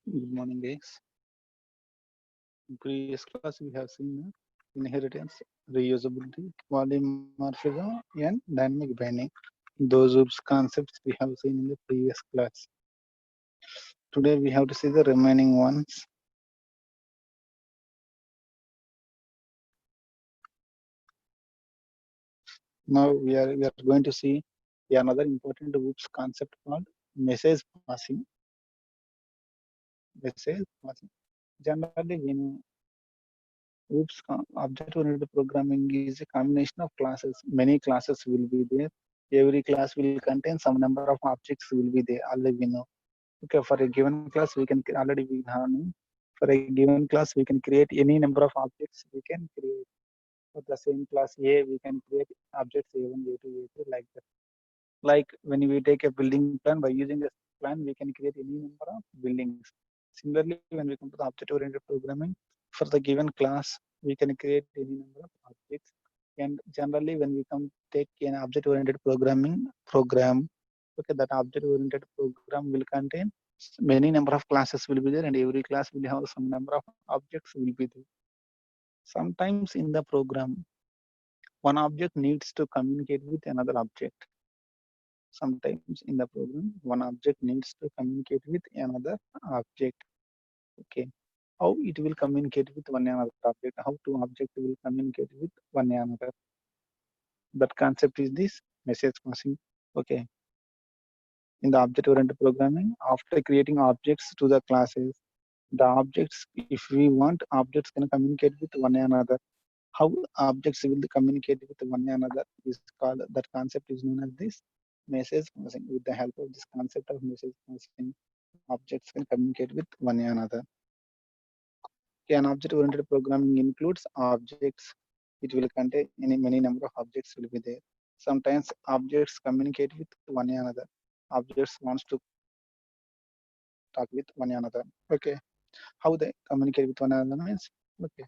Good morning, guys. In previous class, we have seen inheritance, reusability, polymorphism, and dynamic binding. Those OOPS concepts we have seen in the previous class. Today, we have to see the remaining ones. Now, we are going to see another important OOPS concept called message passing. Message passing. Generally, we know object-oriented programming is a combination of classes. Many classes will be there. Every class will contain some number of objects will be there. Already we know. Okay, for a given class, we can already we have known. For a given class, we can create any number of objects. We can create for the same class A. We can create objects A1, A2, A3 like that. Like when we take a building plan, by using this plan, we can create any number of buildings. Similarly, when we come to the object-oriented programming, for the given class, we can create any number of objects. And generally, when we come take an object-oriented programming program, okay, that object-oriented program will contain many number of classes will be there, and every class will have some number of objects will be there. Sometimes in the program, one object needs to communicate with another object. Sometimes in the program, one object needs to communicate with another object. Okay, how it will communicate with one another object? How two objects will communicate with one another? That concept is this message passing. Okay, in the object-oriented programming, after creating objects to the classes, the objects, if we want, objects can communicate with one another. How objects will communicate with one another is called, that concept is known as this message passing. With the help of this concept of message passing, objects can communicate with one another. Okay, an object-oriented programming includes objects. It will contain many number of objects will be there. Sometimes objects communicate with one another. Objects wants to talk with one another. Okay, how they communicate with one another means, okay,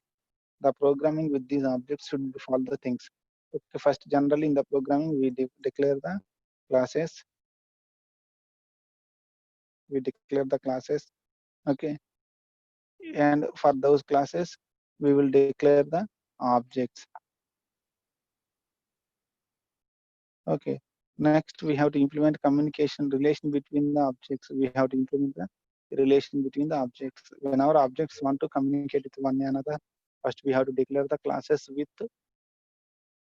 the programming with these objects should follow the things. Okay, first, generally in the programming, we declare the classes. We declare the classes. Okay, and for those classes, we will declare the objects. Okay. Next, we have to implement communication relation between the objects. We have to implement the relation between the objects. When our objects want to communicate with one another, first we have to declare the classes with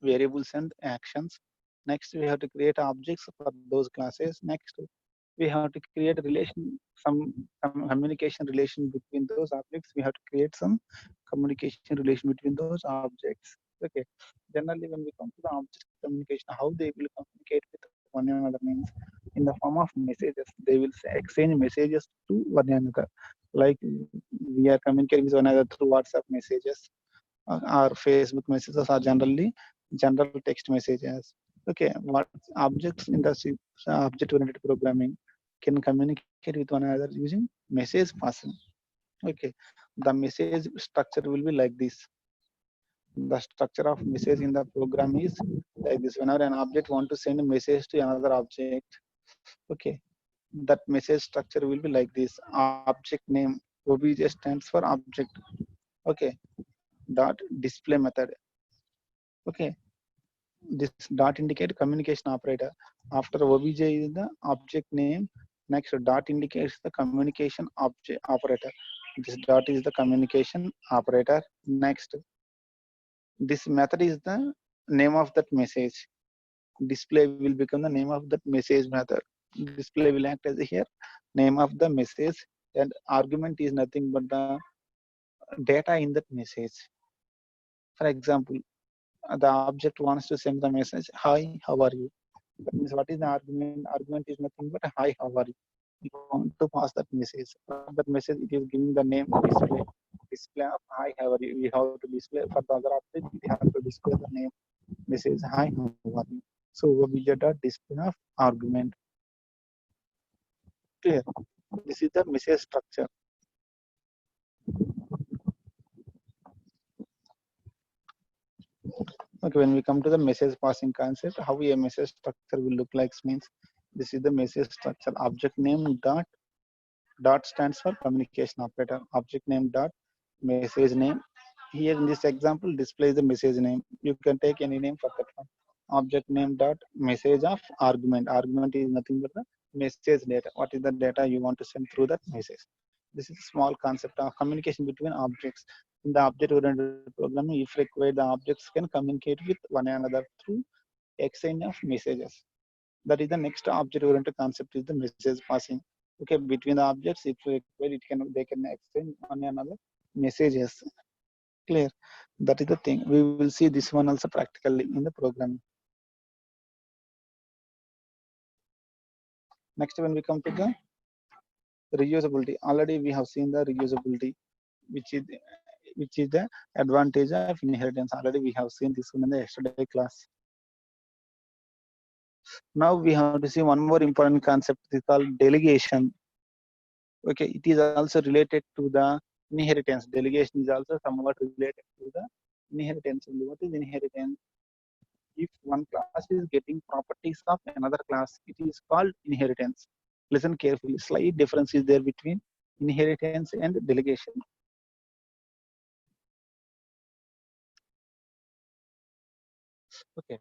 variables and actions. Next, we have to create objects for those classes. Next, we have to create a relation, some communication relation between those objects. We have to create some communication relation between those objects. Okay. Generally, when we come to the object communication, how they will communicate with one another means in the form of messages. They will exchange messages to one another. Like we are communicating with one another through WhatsApp messages or Facebook messages are generally general text messages. Okay, what objects in the object-oriented programming can communicate with one another using message passing. Okay, the message structure will be like this. The structure of message in the program is like this. Whenever an object want to send a message to another object, okay, that message structure will be like this. Object name obj stands for object. Okay, dot display method. Okay, this dot indicate communication operator. After obj is the object name. Next dot indicates the communication object operator. This dot is the communication operator. Next, this method is the name of that message. Display will become the name of that message method. Display will act as here name of the message, and argument is nothing but the data in that message. For example, the object wants to send the message, hi, how are you? That means what is the argument? Argument is nothing but hi, how are you? You want to pass that message. For that message, it is giving the name display. Display of hi, how are you? We have to display for the other object. We have to display the name message hi, how are you? So we get a display of argument. Clear. This is the message structure. Okay, when we come to the message passing concept, how a message structure will look like means this is the message structure. Object name dot Dot stands for communication operator. Object name dot message name. Here in this example displays the message name. You can take any name for that one. Object name dot message of argument. Argument is nothing but the message data. What is the data you want to send through that message? This is a small concept of communication between objects. In the object-oriented programming, if required, the objects can communicate with one another through exchange of messages. That is the next object-oriented concept is the message passing. Okay, between the objects, if required, they can exchange one another messages. Clear? That is the thing. We will see this one also practically in the programming. Next, when we come to the reusability, already we have seen the reusability, which is the advantage of inheritance. Already we have seen this one in the yesterday class. Now we have to see one more important concept. It is called delegation. Okay, it is also related to the inheritance. Delegation is also somewhat related to the inheritance. What is inheritance? If one class is getting properties of another class, it is called inheritance. Listen carefully. Slight difference is there between inheritance and delegation. Okay.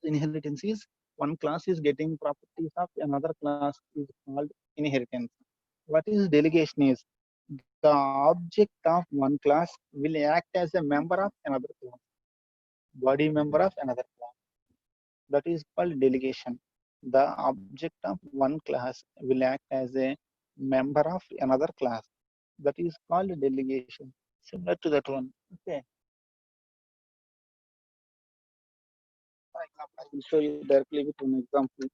Inheritance is one class is getting properties of another class is called inheritance. What is delegation is the object of one class will act as a member of another class, body member of another class. That is called delegation. The object of one class will act as a member of another class. That is called delegation. Similar to that one. Okay. For example, I will show you directly with one example.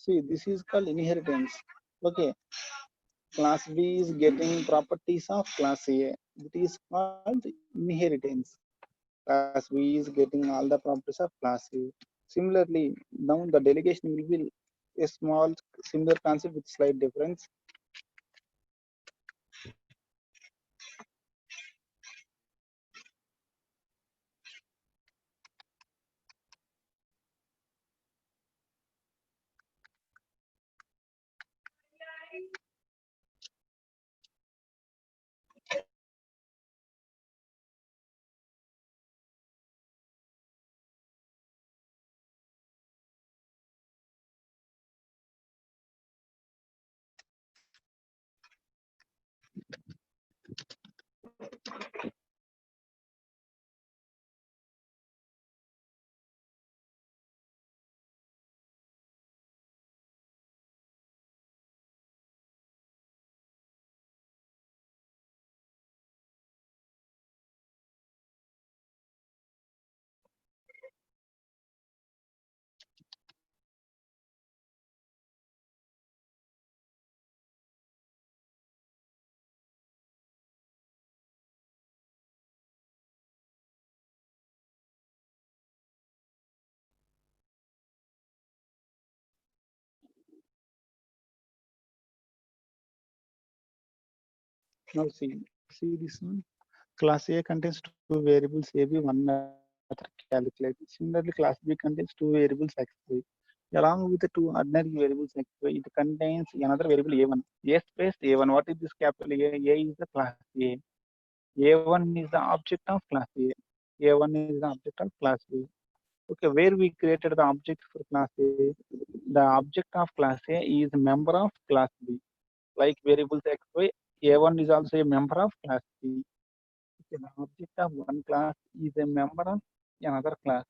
See, this is called inheritance. Okay. Class B is getting properties of class A. It is called inheritance. Class B is getting all the properties of class A. Similarly, now the delegation will be a small similar concept with slight difference. Now see this one. Class A contains two variables AB, one method calculate. Similarly, class B contains two variables XY. Along with the two ordinary variables XY, it contains another variable A1. A space A1. What is this capital A? A is the class A. A1 is the object of class A. A1 is the object of class B. Okay, where we created the object for class A, the object of class A is a member of class B. Like variables XY, A1 is also a member of class B. Okay, the object of one class is a member of another class.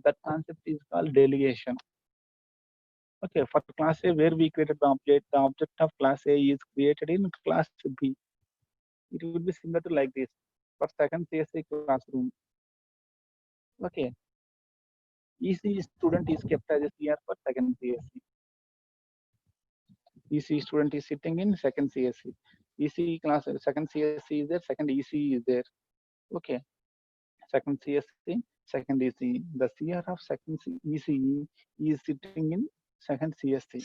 That concept is called delegation. Okay, for class A, where we created the object of class A is created in class B. It will be similar to like this. For second CSC classroom. Okay, EC student is kept as a CR for second CSC. EC student is sitting in second CSC. EC class, second CSC is there, second EC is there. Okay, second CSC, second EC. The CR of second EC is sitting in second CSC.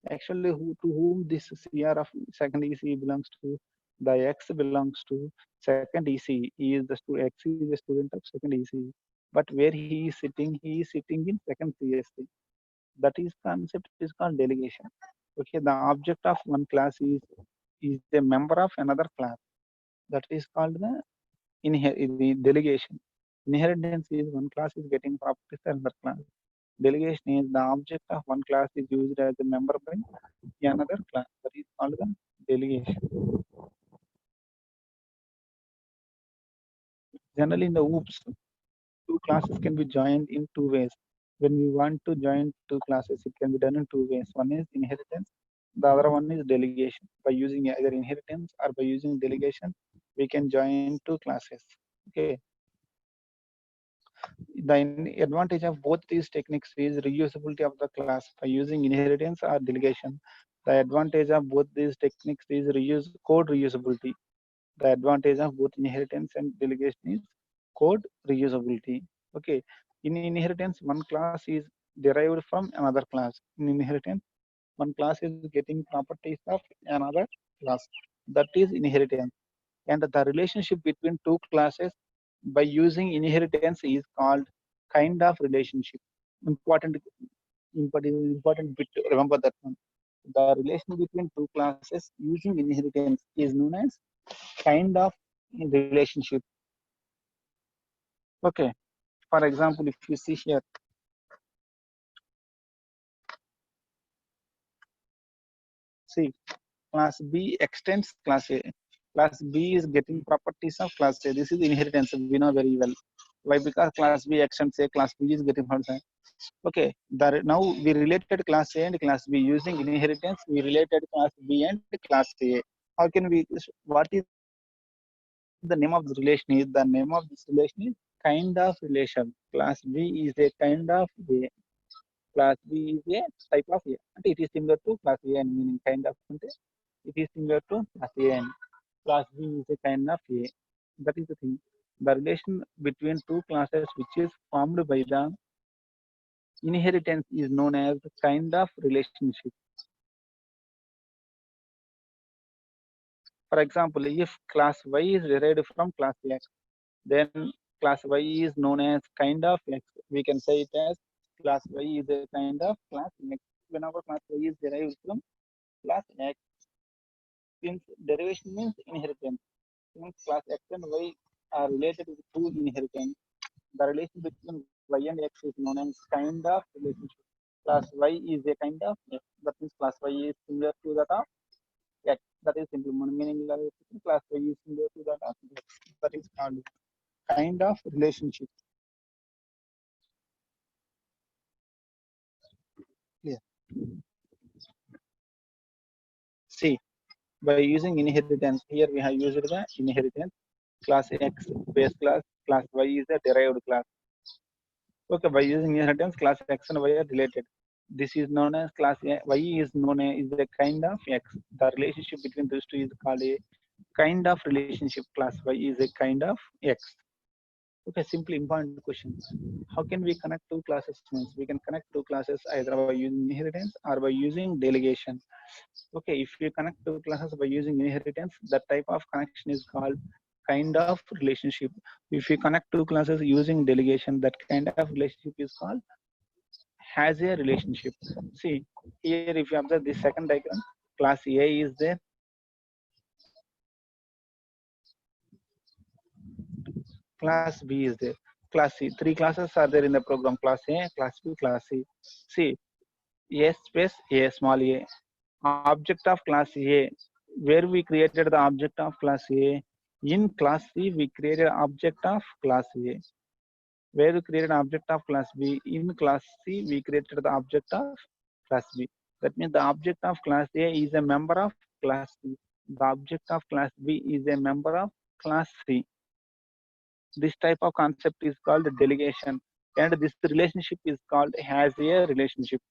Actually, to whom this CR of second EC belongs to? The X belongs to second EC. X is a student of second EC. But where he is sitting in second CSC. That is concept is called delegation. Okay, the object of one class is a member of another class. That is called the delegation. Inheritance is one class is getting properties of another class. Delegation is the object of one class is used as a member by another class. That is called the delegation. Generally, in the OOPS, two classes can be joined in two ways. When we want to join two classes, it can be done in two ways. One is inheritance, the other one is delegation. By using either inheritance or by using delegation, we can join two classes. Okay. The advantage of both these techniques is reusability of the class by using inheritance or delegation. The advantage of both these techniques is code reusability. The advantage of both inheritance and delegation is code reusability. Okay, in inheritance, one class is derived from another class. In inheritance, one class is getting properties of another class. That is inheritance. And the relationship between two classes by using inheritance is called kind of relationship. Important bit to remember that one. The relation between two classes using inheritance is known as kind of relationship. Okay, for example, if you see here, see, class B extends class A. Class B is getting properties of class A. This is inheritance, we know very well. Why? Because class B extends A, class B is getting properties. Okay, now we related class A and class B using inheritance. We related class B and class A. How can we? What is the name of the relation? Is the name of this relation is kind of relation. Class B is a kind of A. Class B is a type of A. And it is similar to class A and meaning kind of. It is similar to class A and class B is a kind of A. That is the thing. The relation between two classes which is formed by the inheritance is known as kind of relationship. For example, if class Y is derived from class X, then class Y is known as kind of X. We can say it as class Y is a kind of class X. Whenever class Y is derived from class X, since derivation means inheritance, since class X and Y are related to inheritance, the relation between Y and X is known as kind of relationship. Class Y is a kind of X. That means class Y is similar to that of X. That is simple meaning. Class Y is similar to that of X. That is called kind of relationship. Yeah. See, by using inheritance, here we have used the inheritance. Class X base class Y is a derived class. Okay, by using inheritance, class X and Y are related. This is known as class A. Y is known as is a kind of X. The relationship between these two is called a kind of relationship. Class Y is a kind of X. Okay, simply important question. How can we connect two classes? Means we can connect two classes either by using inheritance or by using delegation. Okay, if we connect two classes by using inheritance, that type of connection is called kind of relationship. If we connect two classes using delegation, that kind of relationship is called has a relationship. See, here if you observe this second diagram, class A is there. Class B is there. Class C. Three classes are there in the program. Class A, class B, class C. See, A space A small a. Object of class A. Where we created the object of class A. In class C, we created object of class A. Where we created object of class B. In class C, we created the object of class B. That means the object of class A is a member of class C. The object of class B is a member of class C. This type of concept is called delegation, and this relationship is called has a relationship.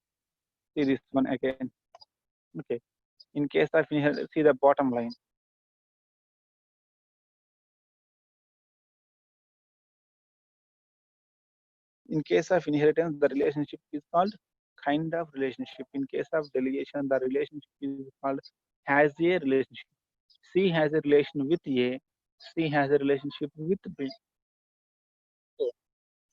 See this one again. Okay. In case of see the bottom line. In case of inheritance, the relationship is called kind of relationship. In case of delegation, the relationship is called has a relationship. C has a relation with A. C has a relationship with B.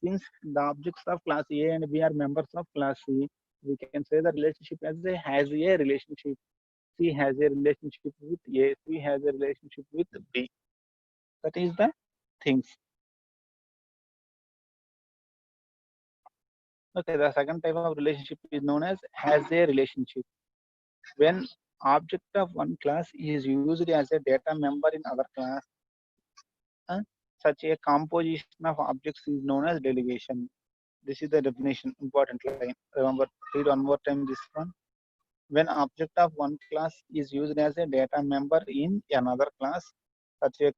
Since the objects of class A and B are members of class C, we can say the relationship as a has a relationship. C has a relationship with A. C has a relationship with B. That is the things. Okay, the second type of relationship is known as a relationship. When object of one class is used as a data member in other class, uh, such a composition of objects is known as delegation. This is the definition, important line. Remember, read one more time this one. When object of one class is used as a data member in another class, such a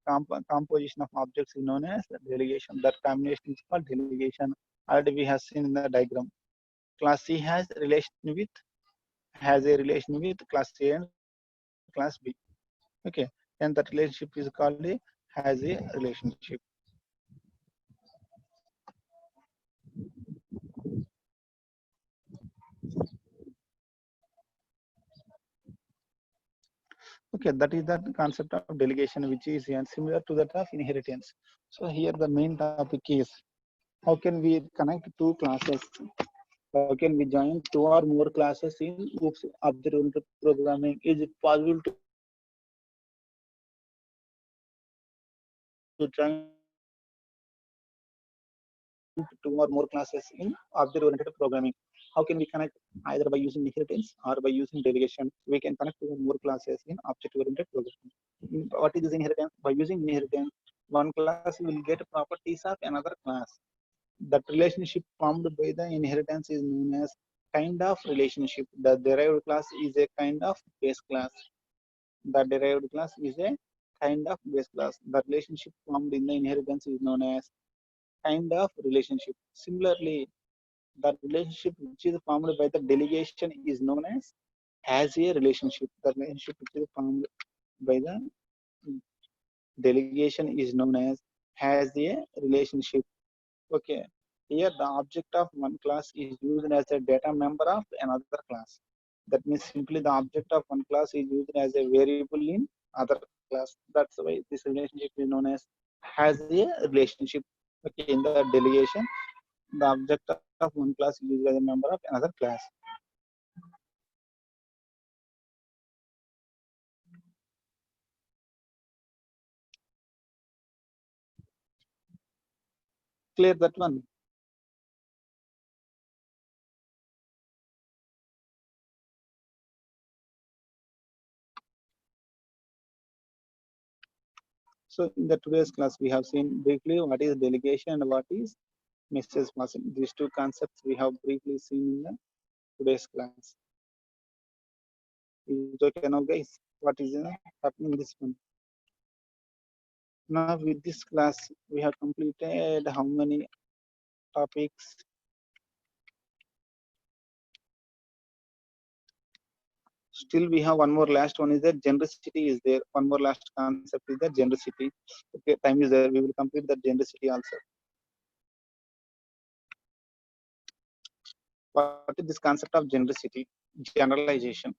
composition of objects is known as delegation. That combination is called delegation. Already we have seen in the diagram. Class C has a relation with class A and class B. Okay, and that relationship is called has a relationship. Okay, that is the concept of delegation, which is similar to that of inheritance. So here the main topic is how can we connect two classes? How can we join two or more classes in OOPS object-oriented programming? Is it possible to join two or more classes in object-oriented programming? How can we connect either by using inheritance or by using delegation? We can connect two or more classes in object-oriented programming. What is this inheritance? By using inheritance, one class will get properties of another class. That relationship formed by the inheritance is known as kind of relationship. The derived class is a kind of base class. The derived class is a kind of base class. The relationship formed in the inheritance is known as kind of relationship. Similarly, the relationship which is formed by the delegation is known as a relationship. The relationship which is formed by the delegation is known as a relationship. Okay. Here the object of one class is used as a data member of another class. That means simply the object of one class is used as a variable in other class. That's why this relationship is known as a relationship. Okay, in the delegation, the object of one class is used as a member of another class. Clear that one? So in the today's class, we have seen briefly what is delegation and what is message passing. These two concepts we have briefly seen in the today's class. Is it okay now, guys? What is happening in this one? Now with this class, we have completed how many topics? Still we have one more last one is that genericity is there. One more last concept is that genericity. Okay, time is there. We will complete that genericity also. What is this concept of genericity? Generalization.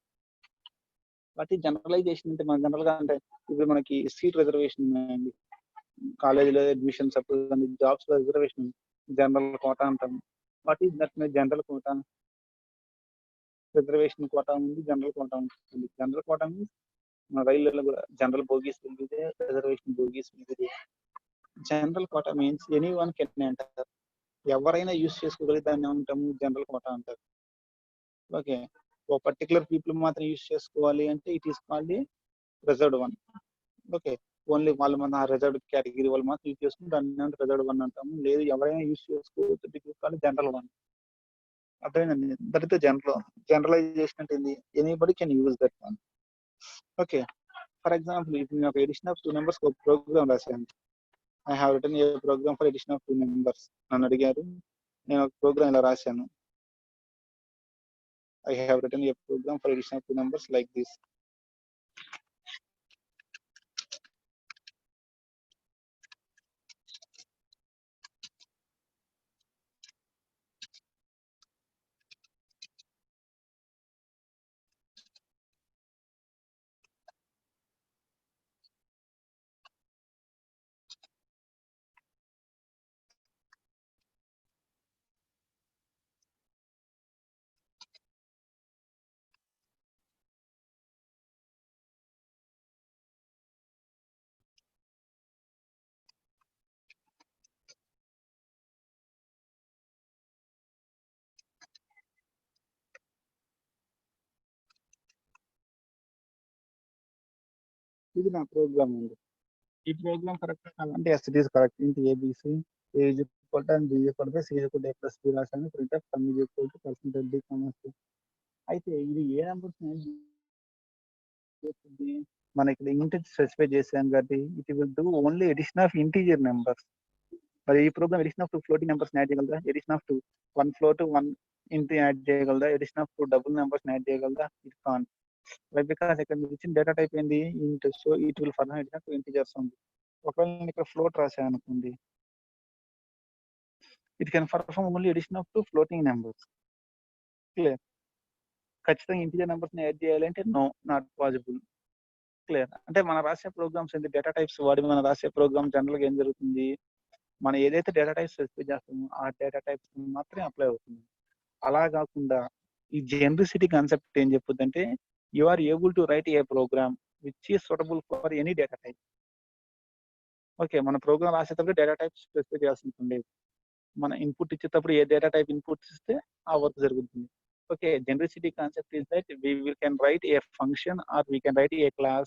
What is generalization అంటే మన general గా అంటే ఇప్పుడు మనకి seat reservation ఉన్నాయండి కాలేజీలో admission suppose అండి jobs లో రిజర్వేషన్ జనరల్ కోటా అంటాం what is that general quota reservation quota ఉంది జనరల్ కోటా ఉంటుంది జనరల్ కోటా మీన్స్ మన రైళ్లలో కూడా జనరల్ బోగీస్ వెళ్ళితే రిజర్వేషన్ బోగీస్ వెళ్ళితే general quota means any one can అంటారు ఎవరైనా యూజ్ చేసుకోగలిగే దాన్ని ఏమంటాము జనరల్ కోటా అంటారు ఓకే ఓ పర్టికులర్ పీపుల్ మాత్రం యూజ్ చేసుకోవాలి అంటే it is called reserved one okay only వాళ్ళు మన రిజర్వ్డ్ కేటగిరీ వాళ్ళు మాత్రం యూజ్ చేసుకుని దాన్ని రిజర్వ్డ్ వన్ అంటాము లేదు ఎవరైనా యూజ్ చేసుకోవచ్చు it is called general one అర్థమైందండి దట్ ఇస్ జనరలైజేషన్ అంటే ఏంది anybody can use that one okay for example ఇప్పుడు నేను ఒక ఎడిషన్ ఆఫ్ 2 నెంబర్స్ ఒక ప్రోగ్రామ్ రాశాను I have written a program for addition of 2 numbers నన్ను అడిగారు నేను ఒక ప్రోగ్రామ్ ఇలా రాశాను I have written a program for addition of 2 numbers like this. ఇది నా ప్రోగ్రామ్ ఉంది. ఈ ప్రోగ్రామ్ కరెక్ట్ కావాలంటే yes it is correct. Int a b c a is equal to and b equal to c equal to a plus b రాసాను. Print of sum is equal to percentage d commerce. అయితే ఇది ఏ numbers చేస్తుంది? మన ఇక్కడ integer specify చేసాం కాబట్టి it will do only addition of integer numbers. మరి ఈ program addition of 2 floating numbers add చేయగలదా? Addition of 2 1 float 1 int add చేయగలదా? Addition of 2 double numbers add చేయగలదా? It can't. బికాస్ ఇక్కడ మీరు ఇచ్చిన డేటా టైప్ ఏంది? Int. So it will for addition of integers ఉంది. ఒకవేళ నేను ఇక్కడ ఫ్లోట్ రాశాను అనుకోండి, it can perform only addition of 2 floating numbers. Clear. ఖచ్చితంగా ఇంటీజర్ నెంబర్స్ ని యాడ్ చేయాలంటే నో, నాట్ పాసిబుల్. క్లియర్. అంటే మనం రాసే ప్రోగ్రామ్స్ ఏంటి, డేటా టైప్స్ వాడి మనం రాసే ప్రోగ్రామ్ జనరల్ గా ఏం జరుగుతుంది, మనం ఏదైతే డేటా టైప్స్ స్పెసిఫై చేస్తామో ఆ డేటా టైప్స్ మాత్రమే అప్లై అవుతుంది. అలా కాకుండా ఈ జనరిసిటీ కాన్సెప్ట్ ఏం చెప్పుద్దంటే you are able to write a program which is suitable for any data type. Okay, మన ప్రోగ్రామ్ రాసేటప్పుడు డేటా టైప్ స్పెసిఫై చేయాల్సి ఉంటుంది. మన ఇన్పుట్ ఇచ్చేటప్పుడు ఏ డేటా టైప్ ఇన్పుట్ ఇస్తే ఆ వర్క్ జరుగుతుంది. Okay, genericity concept is that we can write a function or we can write a class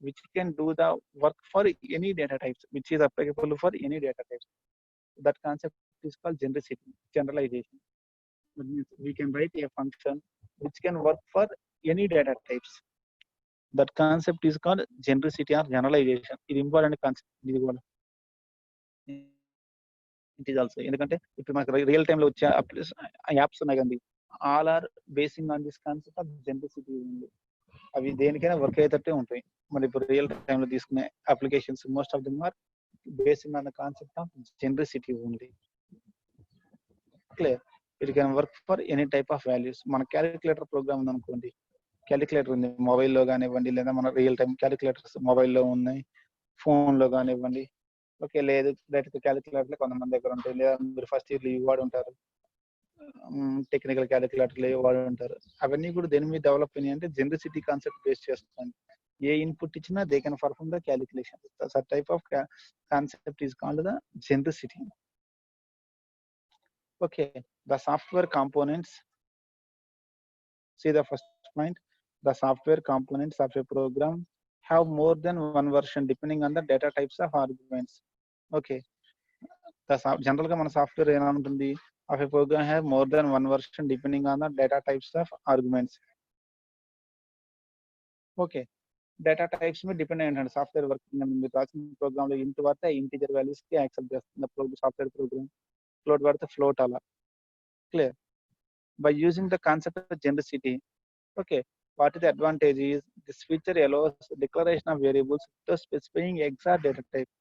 which can do the work for any data types which is applicable for any data types. That concept is called genericity, generalization. That means we can write a function which can work for any data types. That concept is called genericity or generalization. ఇది important concept. ఇది కూడా it is also, ఎందుకంటే ఇప్పుడు మనకు real time లో వచ్చే apps ఉన్నాయి కదండి, all are basing on this concept of genericity ఉంది. అవి దేనికైనా వర్క్ అయ్యేటట్టే ఉంటాయి. మరి ఇప్పుడు రియల్ టైమ్ లో తీసుకునే applications most of them are basing on the concept of genericity only. Clear. It can work for any type of values. మన calculator program ఉంది అనుకోండి, క్యాలిక్యులేటర్ ఉంది మొబైల్లో కానివ్వండి, లేదా మన రియల్ టైమ్ క్యాలిక్యులేటర్స్ మొబైల్లో ఉన్నాయి, ఫోన్ లో కానివ్వండి. ఓకే, లేదు డైరెక్ట్ క్యాలిక్యులేటర్లు కొంతమంది దగ్గర ఉంటాయి, లేదా మీరు ఫస్ట్ ఇయర్ ఇవి వాడు ఉంటారు, టెక్నికల్ క్యాలిక్యులేటర్లు వాడు ఉంటారు. అవన్నీ కూడా దేని మీద డెవలప్ అయినాయి అంటే జనరిసిటీ కాన్సెప్ట్ బేస్ చేస్తుంది. ఏ ఇన్పుట్ ఇచ్చినా they can perform the calculation. Such type of concept is called the genericity. Okay, the software components. See the first point. The software components of a program have more than one version depending on the data types of arguments. Okay, the general ga mana software ena untundi of a program have more than one version depending on the data types of arguments. Okay, data types में depend అయ్యండి software working. మీరు రాసిన programme లో ఇంట్ వాడితే integer values కి accept చేస్తుంది software program. Float వాడితే ఫ్లోట్ అలా. Clear. By using the concept of genericity, okay, what is the advantage is this feature allows declaration of variables to specifying exact data type.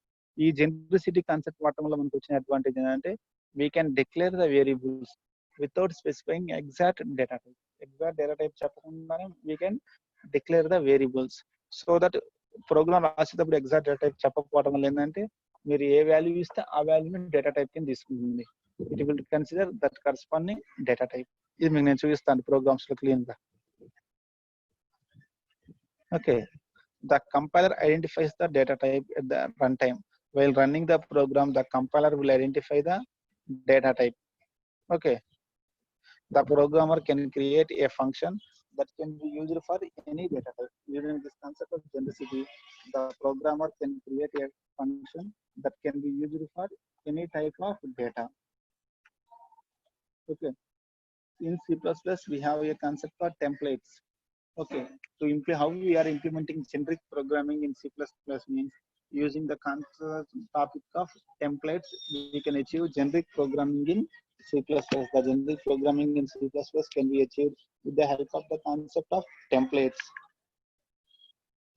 ఈ genericity concept వాడటం వల్ల మనకు వచ్చిన advantage ఏంటంటే we can declare the variables without specifying exact data type. Exact data type చెప్పకుండానే we can declare the variables. So that program రాసేటప్పుడు exact data type చెప్పకపోవడం వల్ల ఏంటంటే మీరు ఏ వాల్యూ ఇస్తే ఆ వాల్యూని డేటా టైప్ కింద తీసుకుంటుంది. It will consider that corresponding data type. ఇది మీకు నేను చూపిస్తాను ప్రోగ్రామ్స్ లో క్లీన్ గా. Okay, the compiler identifies the data type at the runtime. While running the program, the compiler will identify the data type. Okay, the programmer can create a function that can be used for any data type. Using this concept of genericity, the programmer can create a function that can be used for any type of data. Okay, in C++, we have a concept called templates. Okay, to how we are implementing generic programming in C++ means using the concept topic of templates, we can achieve generic programming in C++. The generic programming in C++ can be achieved with the help of the concept of templates.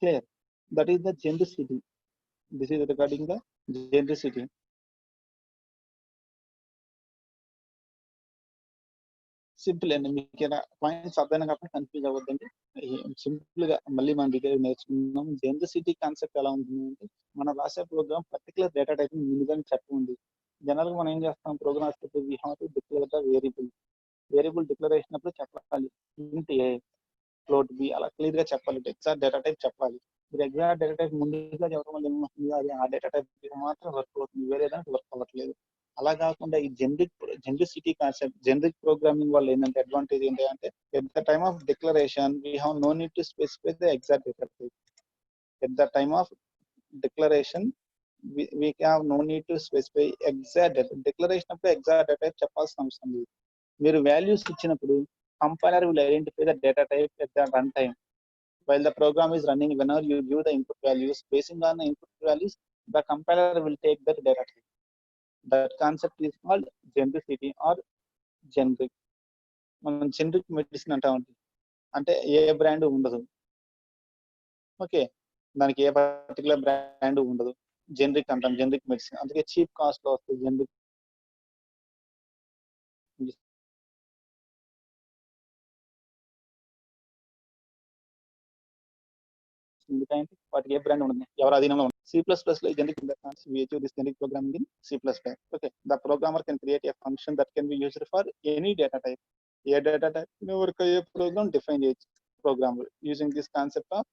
Clear? That is the genericity. This is regarding the genericity. Simple అండి, మీకు points అర్థం కాకుండా confuse అవ్వద్దండి. Simple గా మళ్ళీ మనం detail నేర్చుకున్నాం. జనరిసిటీ concept ఎలా ఉంటుంది అంటే మన రాసే ప్రోగ్రామ్ పర్టికులర్ డేటా టైప్ ముందుగానే చెప్పండి. జనరల్ గా మనం ఏం చేస్తాం, ప్రోగ్రామ్ రాసేటప్పుడు we have to declare the variable. Variable declaration అప్పుడు చెప్పాలి ఇంట్ ఏ ఫ్లోట్ బి అలా క్లియర్ గా చెప్పాలి. ఎగ్జాక్ట్ డేటా టైప్ చెప్పాలి. మీరు ఎగ్జాక్ట్ డేటా టైప్ ముందుగా చెప్పడం వల్ల ఏమవుతుంది, అది ఆ డేటా టైప్ మాత్రం వర్క్ అవుతుంది, వేరే దానికి వర్క్ అవ్వట్లేదు. అలా కాకుండా ఈ జనరిసిటీ కాన్సెప్ట్, జనరిక్ ప్రోగ్రామింగ్ వల్ల ఏంటంటే అడ్వాంటేజ్ ఏంటి అంటే at the time of declaration we have no need to specify the exact data type. At the time of declaration, we have no need to specify exact data. Declaration of the exact data type చెప్పాల్సిన అవసరం లేదు. మీరు values ఇచ్చినప్పుడు compiler will identify the data type at the runtime while the program is running. Whenever you give the input values, basing on the input values, the compiler will take that data type. That concept is called genericity or generic. మనం generic medicine అంటామండి, అంటే ఏ brand ఉండదు. Okay, దానికి ఏ particular brand ఉండదు, generic అంటాం, generic medicine. అందుకే cheap cost లో వస్తుంది జెనరిక్. ఎందుకంటే వాటికి ఏ బ్రాండ్ ఉండదు, ఎవరు అధీనంలో ఉండదు. C++ లో generic generic programming in C++. Okay, the programmer can create a function that can be used for any data type. A data type వరకు ఏ ప్రోగ్రామ్ డిఫైన్ చేయొచ్చు program using this concept of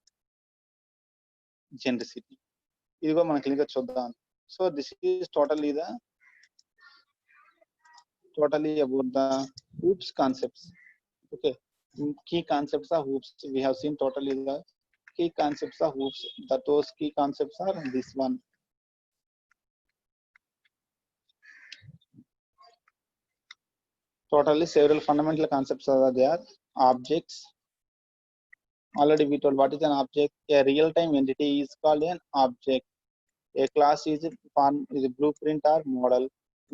genericity. ఇదిగో మనం క్లియర్గా చూద్దాం. So this is totally about the hoops concepts. Okay, key concepts of hoops we have seen. Totally the key concepts of hoops, those key concepts are this one. Totally several fundamental concepts are there. Objects, already we told what is an object. A real-time entity is called an object. A class is a form, is a blueprint or model.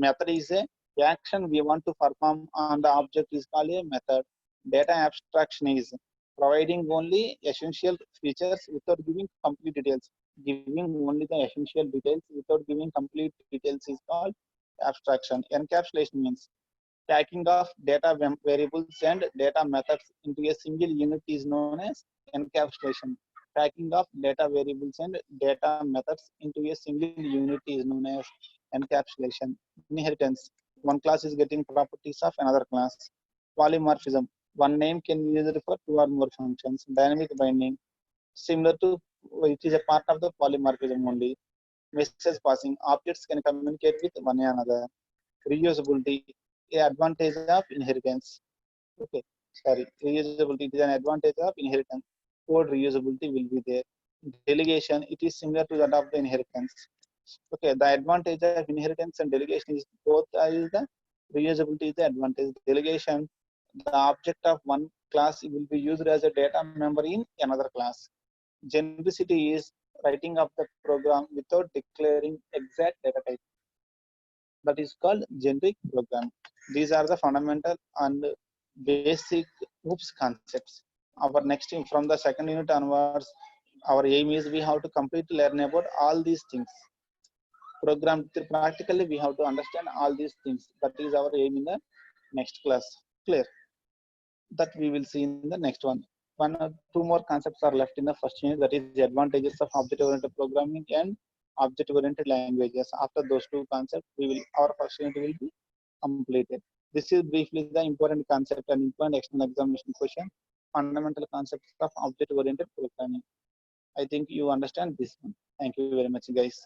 Method is a action we want to perform on the object is called a method. Data abstraction is providing only essential features without giving complete details. Giving only the essential details without giving complete details is called abstraction. Encapsulation means packing of data variables and data methods into a single unit is known as encapsulation. Packing of data variables and data methods into a single unit is known as encapsulation. Inheritance, one class is getting properties of another class. Polymorphism, one name can be used for two or more functions. Dynamic binding, similar to, it is a part of the polymorphism only. Message passing, objects can communicate with one another. Reusability, an advantage of inheritance. Okay, sorry, reusability is an advantage of inheritance. Code reusability will be there. Delegation, it is similar to that of the inheritance. Okay, the advantage of inheritance and delegation is both is the reusability is the advantage. Delegation, the object of one class will be used as a data member in another class. Genericity is writing of the program without declaring exact data type. That is called generic program. These are the fundamental and basic OOPS concepts. Our next, from the second unit onwards, our aim is we have to completely learn about all these things. Program practically we have to understand all these things. That is our aim in the next class. Clear? That we will see in the next one. One or two more concepts are left in the first unit, that is the advantages of object-oriented programming and object-oriented languages. After those two concepts, our first unit will be completed. This is briefly the important concept and important external examination question, fundamental concepts of object-oriented programming. I think you understand this one. Thank you very much, guys.